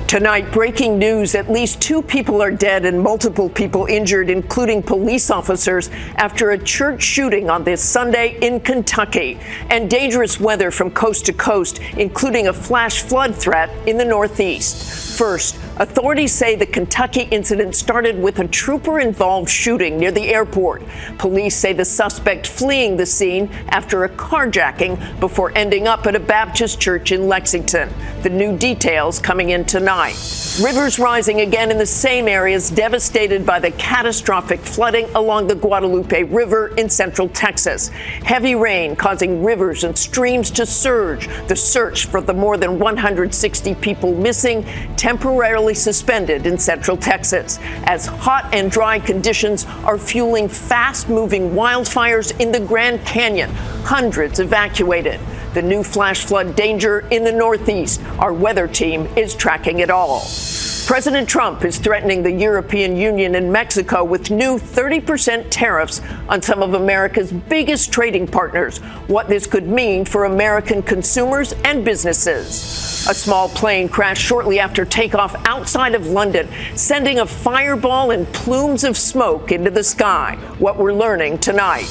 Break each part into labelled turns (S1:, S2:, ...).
S1: Tonight, breaking news. At least 2 people are dead and multiple people injured, including police officers, after a church shooting on this Sunday in Kentucky. And dangerous weather from coast to coast, including a flash flood threat in the Northeast. First, authorities say the Kentucky incident started with a trooper-involved shooting near the airport. Police say the suspect fleeing the scene after a carjacking before ending up at a Baptist church in Lexington. The new details coming in tonight. Rivers rising again in the same areas devastated by the catastrophic flooding along the Guadalupe River in central Texas. Heavy rain causing rivers and streams to surge. The search for the more than 160 people missing temporarily suspended in central Texas as hot and dry conditions are fueling fast-moving wildfires in the Grand Canyon. Hundreds evacuated. The new flash flood danger in the Northeast. Our weather team is tracking it all. President Trump is threatening the European Union and Mexico with new 30% tariffs on some of America's biggest trading partners. What this could mean for American consumers and businesses. A small plane crashed shortly after takeoff outside of London, sending a fireball and plumes of smoke into the sky. What we're learning tonight.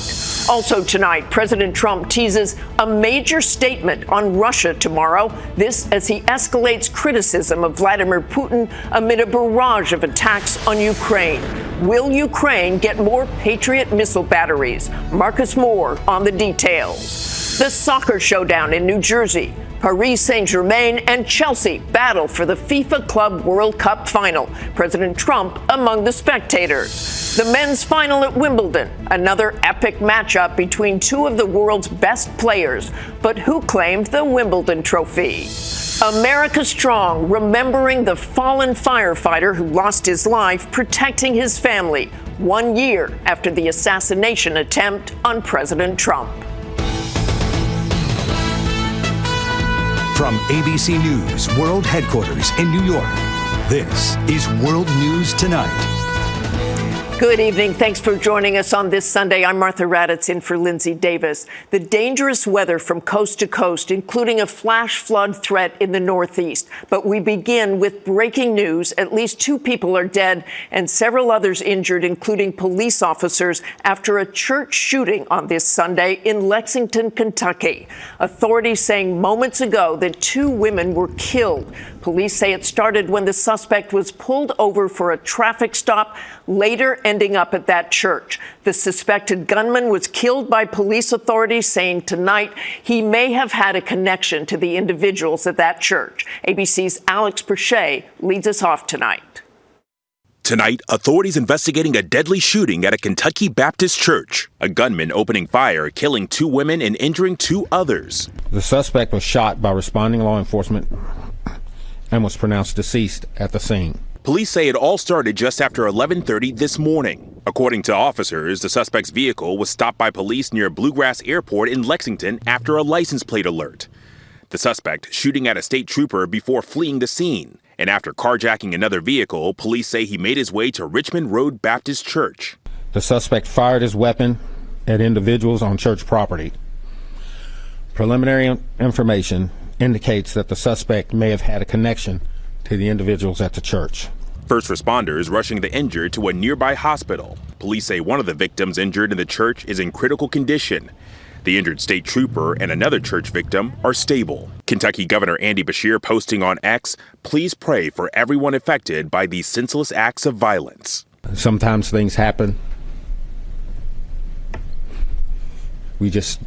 S1: Also tonight, President Trump teases a major statement on Russia tomorrow. This as he escalates criticism of Vladimir Putin amid a barrage of attacks on Ukraine. Will Ukraine get more Patriot missile batteries? Marcus Moore on the details. The soccer showdown in New Jersey. Paris Saint-Germain and Chelsea battle for the FIFA Club World Cup final. President Trump among the spectators. The men's final at Wimbledon, another epic matchup between 2 of the world's best players. But who claimed the Wimbledon trophy? America Strong, remembering the fallen firefighter who lost his life protecting his family 1 year after the assassination attempt on President Trump.
S2: From ABC News World Headquarters in New York, this is World News Tonight.
S1: Good evening. Thanks for joining us on this Sunday. I'm Martha Raddatz in for Lindsay Davis. The dangerous weather from coast to coast, including a flash flood threat in the Northeast. But we begin with breaking news. At least 2 people are dead and several others injured, including police officers, after a church shooting on this Sunday in Lexington, Kentucky. Authorities saying moments ago that 2 women were killed. Police say it started when the suspect was pulled over for a traffic stop, later ending up at that church. The suspected gunman was killed by police authorities, saying tonight he may have had a connection to the individuals at that church. ABC's Alex Presha leads us off tonight.
S3: Tonight, authorities investigating a deadly shooting at a Kentucky Baptist church. A gunman opening fire, killing 2 women and injuring 2 others.
S4: The suspect was shot by responding law enforcement and was pronounced deceased at the scene.
S3: Police say it all started just after 11:30 this morning. According to officers, the suspect's vehicle was stopped by police near Bluegrass Airport in Lexington after a license plate alert. The suspect shooting at a state trooper before fleeing the scene. And after carjacking another vehicle, police say he made his way to Richmond Road Baptist Church.
S4: The suspect fired his weapon at individuals on church property. Preliminary information indicates that the suspect may have had a connection to the individuals at the church.
S3: First responders rushing the injured to a nearby hospital. Police say one of the victims injured in the church is in critical condition. The injured state trooper and another church victim are stable. Kentucky Governor Andy Beshear posting on X, "Please pray for everyone affected by these senseless acts of violence."
S4: Sometimes things happen. We just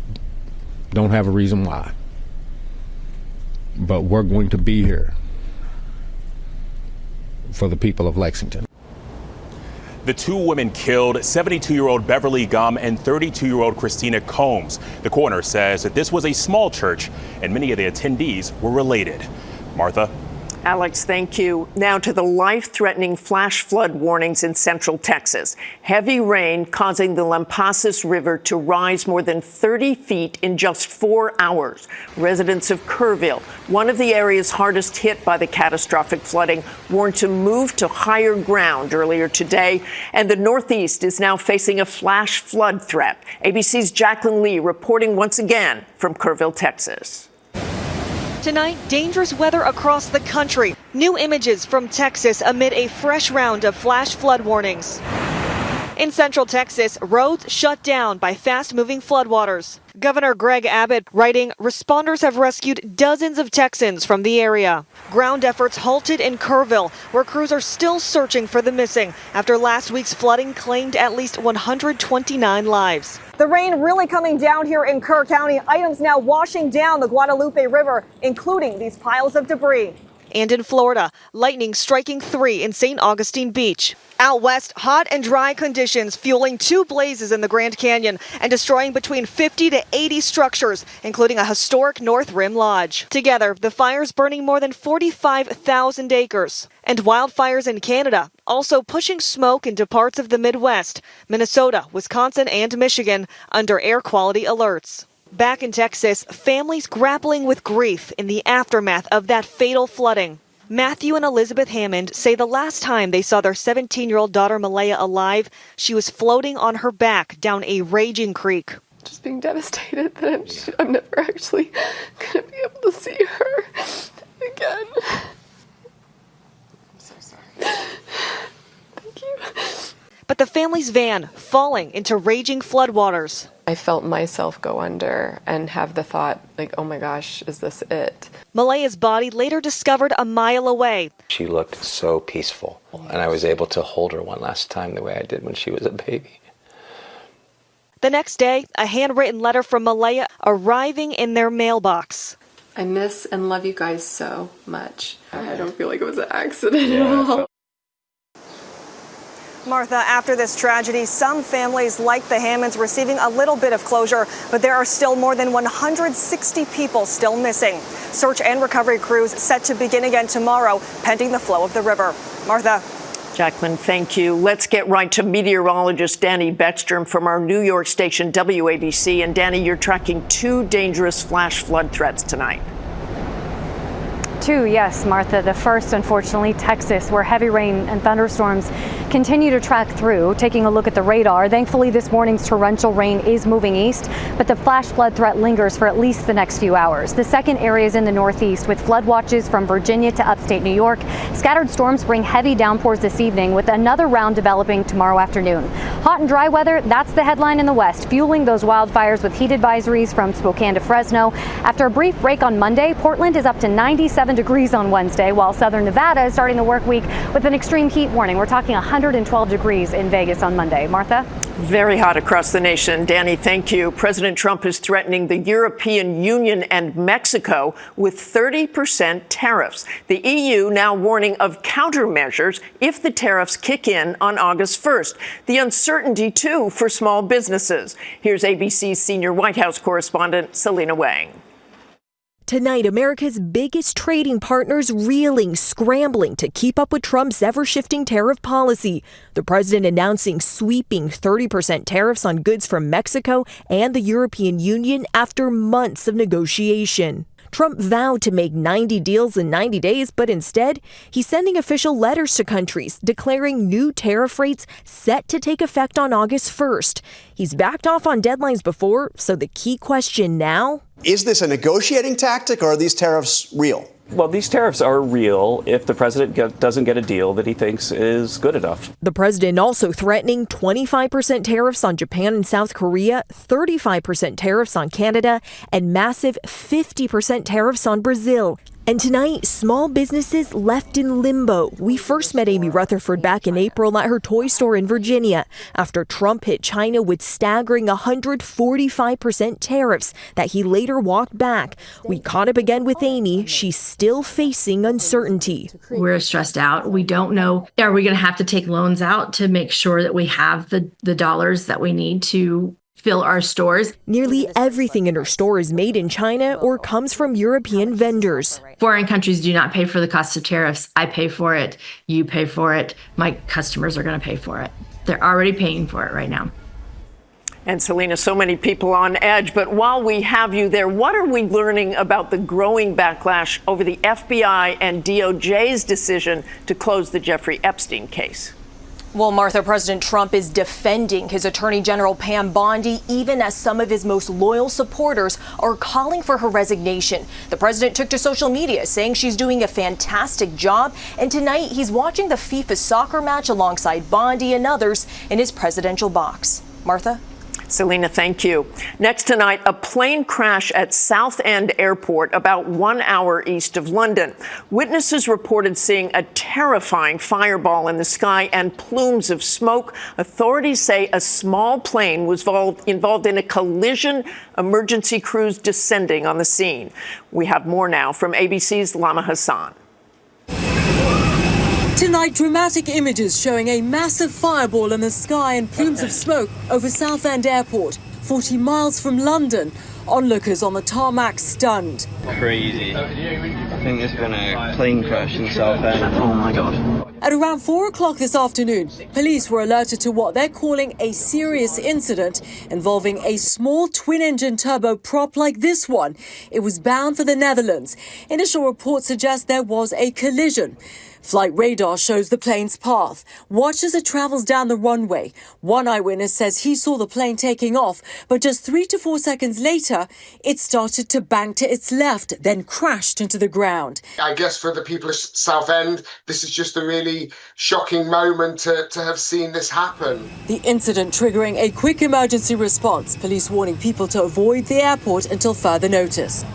S4: don't have a reason why. But we're going to be here for the people of Lexington.
S5: The 2 women killed, 72-year-old Beverly Gum and 32-year-old Christina Combs. The coroner says that this was a small church and many of the attendees were related. Martha?
S1: Alex, thank you. Now to the life-threatening flash flood warnings in central Texas. Heavy rain causing the Lampasas River to rise more than 30 feet in just 4 hours. Residents of Kerrville, one of the areas hardest hit by the catastrophic flooding, warned to move to higher ground earlier today. And the Northeast is now facing a flash flood threat. ABC's Jaclyn Lee reporting once again from Kerrville, Texas.
S6: Tonight, dangerous weather across the country. New images from Texas amid a fresh round of flash flood warnings. In central Texas, roads shut down by fast-moving floodwaters. Governor Greg Abbott writing, responders have rescued dozens of Texans from the area. Ground efforts halted in Kerrville, where crews are still searching for the missing after last week's flooding claimed at least 129 lives.
S7: The rain really coming down here in Kerr County. Items now washing down the Guadalupe River, including these piles of debris.
S6: And in Florida, lightning striking 3 in St. Augustine Beach. Out west, hot and dry conditions fueling 2 blazes in the Grand Canyon and destroying between 50 to 80 structures, including a historic North Rim Lodge. Together, the fires burning more than 45,000 acres. And wildfires in Canada, also pushing smoke into parts of the Midwest, Minnesota, Wisconsin, and Michigan under air quality alerts. Back in Texas, families grappling with grief in the aftermath of that fatal flooding. Matthew and Elizabeth Hammond say the last time they saw their 17-year-old daughter Malaya alive, she was floating on her back down a raging creek.
S8: Just being devastated that I'm never actually going to be able to see her again. I'm so sorry. Thank you.
S6: But the family's van falling into raging floodwaters.
S8: I felt myself go under and have the thought, like, oh my gosh, is this it?
S6: Malaya's body later discovered a mile away.
S9: She looked so peaceful, and I was able to hold her one last time the way I did when she was a baby.
S6: The next day, a handwritten letter from Malaya arriving in their mailbox.
S8: I miss and love you guys so much. I don't feel like it was an accident at all.
S7: Martha, after this tragedy, some families like the Hammonds receiving a little bit of closure, but there are still more than 160 people still missing. Search and recovery crews set to begin again tomorrow, pending the flow of the river. Martha.
S1: Jaclyn, thank you. Let's get right to meteorologist Danny Beckstrom from our New York station WABC. And Danny, you're tracking 2 dangerous flash flood threats tonight.
S10: 2, yes, Martha. The first, unfortunately, Texas, where heavy rain and thunderstorms continue to track through. Taking a look at the radar, thankfully this morning's torrential rain is moving east, but the flash flood threat lingers for at least the next few hours. The second area is in the northeast, with flood watches from Virginia to upstate New York. Scattered storms bring heavy downpours this evening, with another round developing tomorrow afternoon. Hot and dry weather, that's the headline in the west, fueling those wildfires with heat advisories from Spokane to Fresno. After a brief break on Monday, Portland is up to 97 degrees on Wednesday, while southern Nevada is starting the work week with an extreme heat warning. We're talking 112 degrees in Vegas on Monday. Martha?
S1: Very hot across the nation. Danny, thank you. President Trump is threatening the European Union and Mexico with 30% tariffs. The EU now warning of countermeasures if the tariffs kick in on August 1st. The uncertainty, too, for small businesses. Here's ABC's senior White House correspondent, Selena Wang.
S11: Tonight, America's biggest trading partners reeling, scrambling to keep up with Trump's ever-shifting tariff policy. The president announcing sweeping 30% tariffs on goods from Mexico and the European Union after months of negotiation. Trump vowed to make 90 deals in 90 days, but instead, he's sending official letters to countries declaring new tariff rates set to take effect on August 1st. He's backed off on deadlines before, so the key question now?
S12: Is this a negotiating tactic, or are these tariffs real?
S13: Well, these tariffs are real if the president doesn't get a deal that he thinks is good enough.
S11: The president also threatening 25% tariffs on Japan and South Korea, 35% tariffs on Canada, and massive 50% tariffs on Brazil. And tonight, small businesses left in limbo. We first met Amy Rutherford back in April at her toy store in Virginia after Trump hit China with staggering 145% tariffs that he later walked back. We caught up again with Amy. She's still facing uncertainty.
S14: We're stressed out. We don't know, are we going to have to take loans out to make sure that we have the dollars that we need to fill our stores?
S11: Nearly everything in her store is made in China or comes from European vendors.
S14: Foreign countries do not pay for the cost of tariffs. I pay for it. You pay for it. My customers are going to pay for it. They're already paying for it right now.
S1: And Selena, so many people on edge. But while we have you there, what are we learning about the growing backlash over the FBI and DOJ's decision to close the Jeffrey Epstein case?
S6: Well, Martha, President Trump is defending his Attorney General Pam Bondi, even as some of his most loyal supporters are calling for her resignation. The president took to social media saying she's doing a fantastic job, and tonight he's watching the FIFA soccer match alongside Bondi and others in his presidential box. Martha?
S1: Selena, thank you. Next tonight, a plane crash at Southend Airport about 1 hour east of London. Witnesses reported seeing a terrifying fireball in the sky and plumes of smoke. Authorities say a small plane was involved in a collision. Emergency crews descending on the scene. We have more now from ABC's Lama Hasan.
S15: Tonight, dramatic images showing a massive fireball in the sky and plumes of smoke over Southend Airport, 40 miles from London. Onlookers on the tarmac stunned.
S16: Crazy. I think there's been a plane crash in Southend. Oh my God.
S15: At around 4 o'clock this afternoon, police were alerted to what they're calling a serious incident involving a small twin-engine turboprop like this one. It was bound for the Netherlands. Initial reports suggest there was a collision. Flight radar shows the plane's path. Watch as it travels down the runway. One eyewitness says he saw the plane taking off, but just 3 to 4 seconds later, it started to bank to its left, then crashed into the ground.
S17: I guess for the people of Southend, this is just a really shocking moment to have seen this happen.
S15: The incident triggering a quick emergency response, police warning people to avoid the airport until further notice.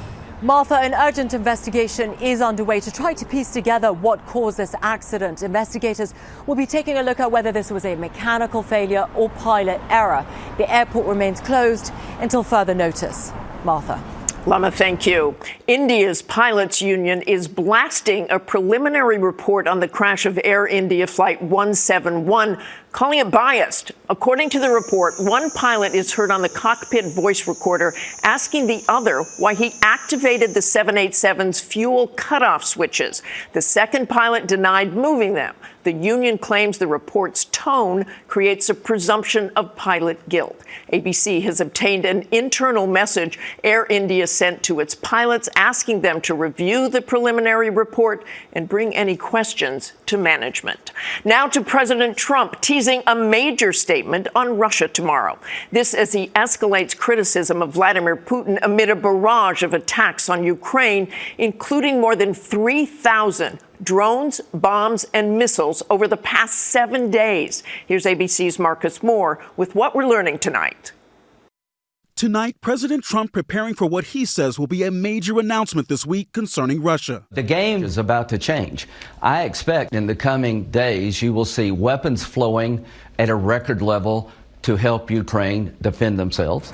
S15: Martha, an urgent investigation is underway to try to piece together what caused this accident. Investigators will be taking a look at whether this was a mechanical failure or pilot error. The airport remains closed until further notice. Martha.
S1: Lama, thank you. India's pilots union is blasting a preliminary report on the crash of Air India Flight 171, calling it biased. According to the report, one pilot is heard on the cockpit voice recorder asking the other why he activated the 787's fuel cutoff switches. The second pilot denied moving them. The union claims the report's tone creates a presumption of pilot guilt. ABC has obtained an internal message Air India sent to its pilots asking them to review the preliminary report and bring any questions to management. Now to President Trump teasing a major statement on Russia tomorrow. This as he escalates criticism of Vladimir Putin amid a barrage of attacks on Ukraine, including more than 3,000 drones, bombs, and missiles over the past 7 days. Here's ABC's Marcus Moore with what we're learning tonight.
S18: Tonight, President Trump preparing for what he says will be a major announcement this week concerning Russia.
S19: The game is about to change. I expect in the coming days you will see weapons flowing at a record level to help Ukraine defend themselves.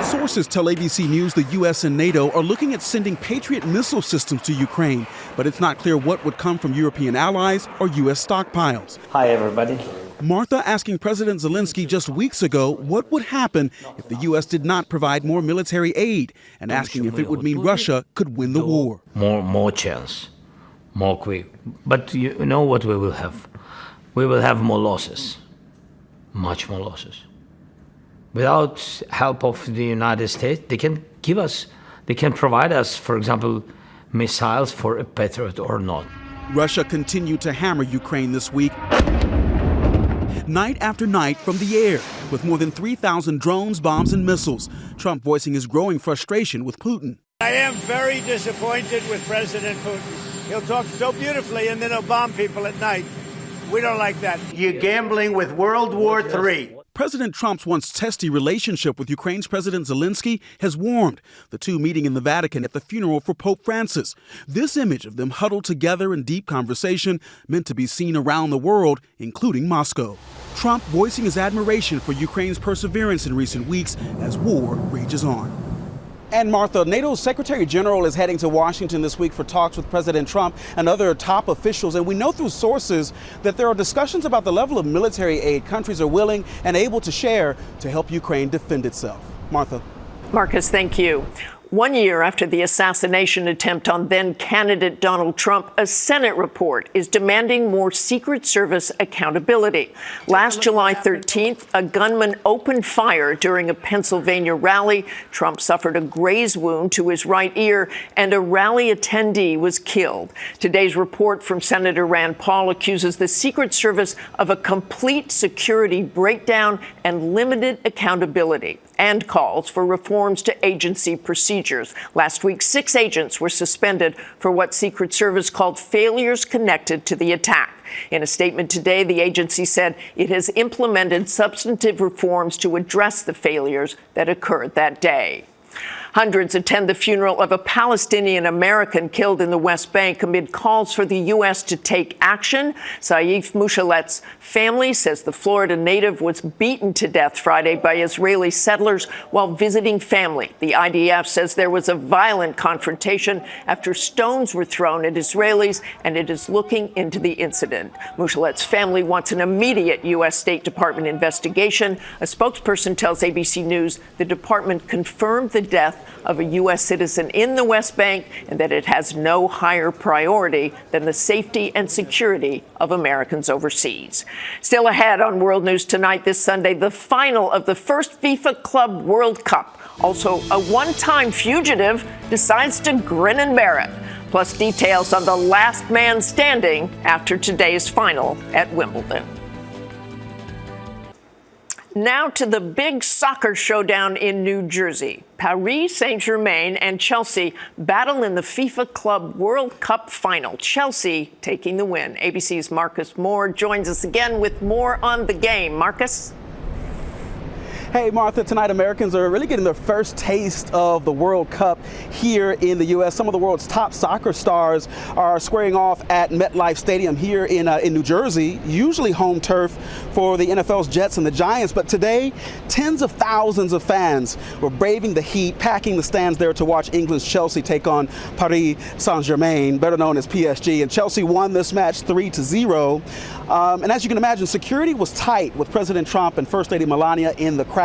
S18: Sources tell ABC News the U.S. and NATO are looking at sending Patriot missile systems to Ukraine, but it's not clear what would come from European allies or U.S. stockpiles.
S20: Hi, everybody.
S18: Martha asking President Zelensky just weeks ago what would happen if the U.S. did not provide more military aid, and asking if it would mean Russia could win the war.
S20: More chance, more quick. But you know what we will have? We will have more losses, much more losses. Without help of the United States, they can provide us, for example, missiles for a Patriot or not.
S18: Russia continued to hammer Ukraine this week, night after night from the air, with more than 3,000 drones, bombs, and missiles. Trump voicing his growing frustration with Putin.
S21: I am very disappointed with President Putin. He'll talk so beautifully and then he'll bomb people at night. We don't like that. You're gambling with World War III.
S18: President Trump's once testy relationship with Ukraine's President Zelensky has warmed, the two meeting in the Vatican at the funeral for Pope Francis. This image of them huddled together in deep conversation meant to be seen around the world, including Moscow. Trump voicing his admiration for Ukraine's perseverance in recent weeks as war rages on.
S22: And Martha, NATO's Secretary General is heading to Washington this week for talks with President Trump and other top officials. And we know through sources that there are discussions about the level of military aid countries are willing and able to share to help Ukraine defend itself. Martha.
S1: Marcus, thank you. 1 year after the assassination attempt on then-candidate Donald Trump, a Senate report is demanding more Secret Service accountability. Last July 13th, a gunman opened fire during a Pennsylvania rally. Trump suffered a graze wound to his right ear, and a rally attendee was killed. Today's report from Senator Rand Paul accuses the Secret Service of a complete security breakdown and limited accountability, and calls for reforms to agency procedures. Last week, 6 agents were suspended for what Secret Service called failures connected to the attack. In a statement today, the agency said it has implemented substantive reforms to address the failures that occurred that day. Hundreds attend the funeral of a Palestinian American killed in the West Bank amid calls for the U.S. to take action. Saif Mushalet's family says the Florida native was beaten to death Friday by Israeli settlers while visiting family. The IDF says there was a violent confrontation after stones were thrown at Israelis, and it is looking into the incident. Mushalet's family wants an immediate U.S. State Department investigation. A spokesperson tells ABC News the department confirmed the death of a U.S. citizen in the West Bank and that it has no higher priority than the safety and security of Americans overseas. Still ahead on World News Tonight this Sunday, the final of the first FIFA Club World Cup. Also, a one-time fugitive decides to grin and bear it. Plus details on the last man standing after today's final at Wimbledon. Now to the big soccer showdown in New Jersey. Paris Saint-Germain and Chelsea battle in the FIFA Club World Cup final. Chelsea taking the win. ABC's Marcus Moore joins us again with more on the game. Marcus?
S22: Hey, Martha, tonight Americans are really getting their first taste of the World Cup here in the U.S. Some of the world's top soccer stars are squaring off at MetLife Stadium here in New Jersey, usually home turf for the NFL's Jets and the Giants. But today, tens of thousands of fans were braving the heat, packing the stands there to watch England's Chelsea take on Paris Saint-Germain, better known as PSG. And Chelsea won this match 3-0. And as you can imagine, security was tight with President Trump and First Lady Melania in the crowd,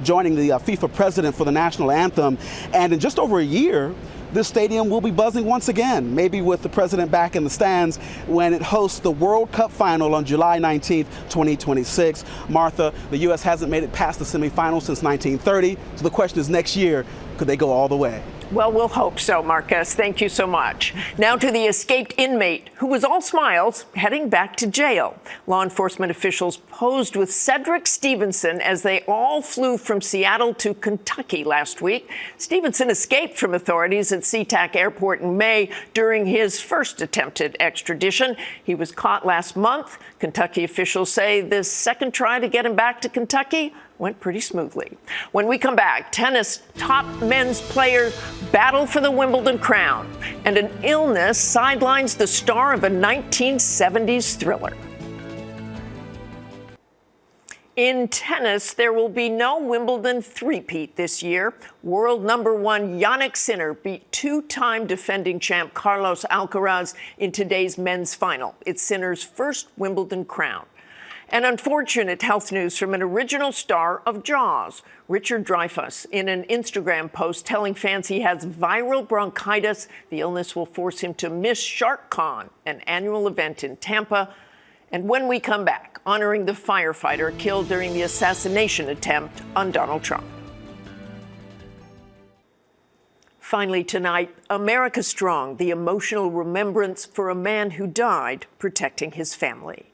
S22: joining the FIFA president for the national anthem. And in just over a year, this stadium will be buzzing once again, maybe with the president back in the stands when it hosts the World Cup final on July 19th, 2026. Martha, the U.S. hasn't made it past the semifinals since 1930. So the question is, next year, could they go all the way?
S1: Well, we'll hope so, Marcus. Thank you so much. Now to the escaped inmate who was all smiles heading back to jail. Law enforcement officials posed with Cedric Stevenson as they all flew from Seattle to Kentucky last week. Stevenson escaped from authorities at SeaTac Airport in May during his first attempted extradition. He was caught last month. Kentucky officials say this second try to get him back to Kentucky went pretty smoothly. When we come back, tennis top men's players battle for the Wimbledon crown, and an illness sidelines the star of a 1970s thriller. In tennis, there will be no Wimbledon three-peat this year. World number 1 Jannik Sinner beat 2-time defending champ Carlos Alcaraz in today's men's final. It's Sinner's first Wimbledon crown. And unfortunate health news from an original star of Jaws, Richard Dreyfuss, in an Instagram post telling fans he has viral bronchitis. The illness will force him to miss SharkCon, an annual event in Tampa. And when we come back, honoring the firefighter killed during the assassination attempt on Donald Trump. Finally tonight, America Strong, the emotional remembrance for a man who died protecting his family.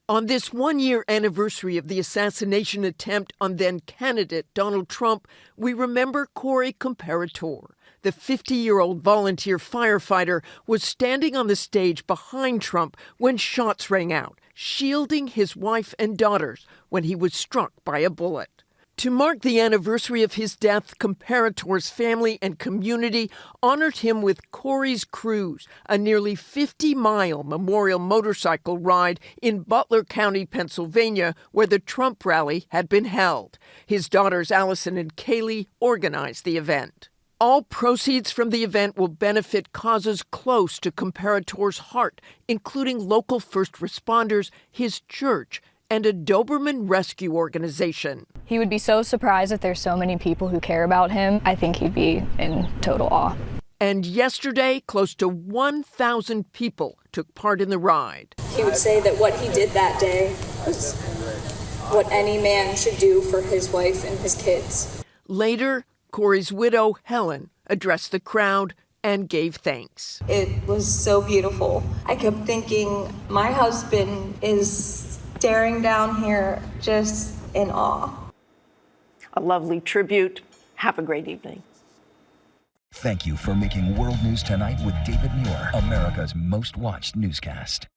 S1: On this 1-year anniversary of the assassination attempt on then-candidate Donald Trump, we remember Corey Comperatore. The 50-year-old volunteer firefighter was standing on the stage behind Trump when shots rang out, shielding his wife and daughters when he was struck by a bullet. To mark the anniversary of his death, Comperatore's family and community honored him with Corey's Cruise, a nearly 50-mile memorial motorcycle ride in Butler County, Pennsylvania, where the Trump rally had been held. His daughters Allison and Kaylee organized the event. All proceeds from the event will benefit causes close to Comperatore's heart, including local first responders, his church, and a Doberman rescue organization.
S2: He would be so surprised that there's so many people who care about him. I think he'd be in total awe.
S1: And yesterday, close to 1,000 people took part in the ride.
S3: He would say that what he did that day was what any man should do for his wife and his kids.
S1: Later, Corey's widow, Helen, addressed the crowd and gave thanks.
S3: It was so beautiful. I kept thinking, my husband is staring down here just in awe.
S1: A lovely tribute. Have a great evening.
S23: Thank you for making World News Tonight with David Muir, America's most watched newscast.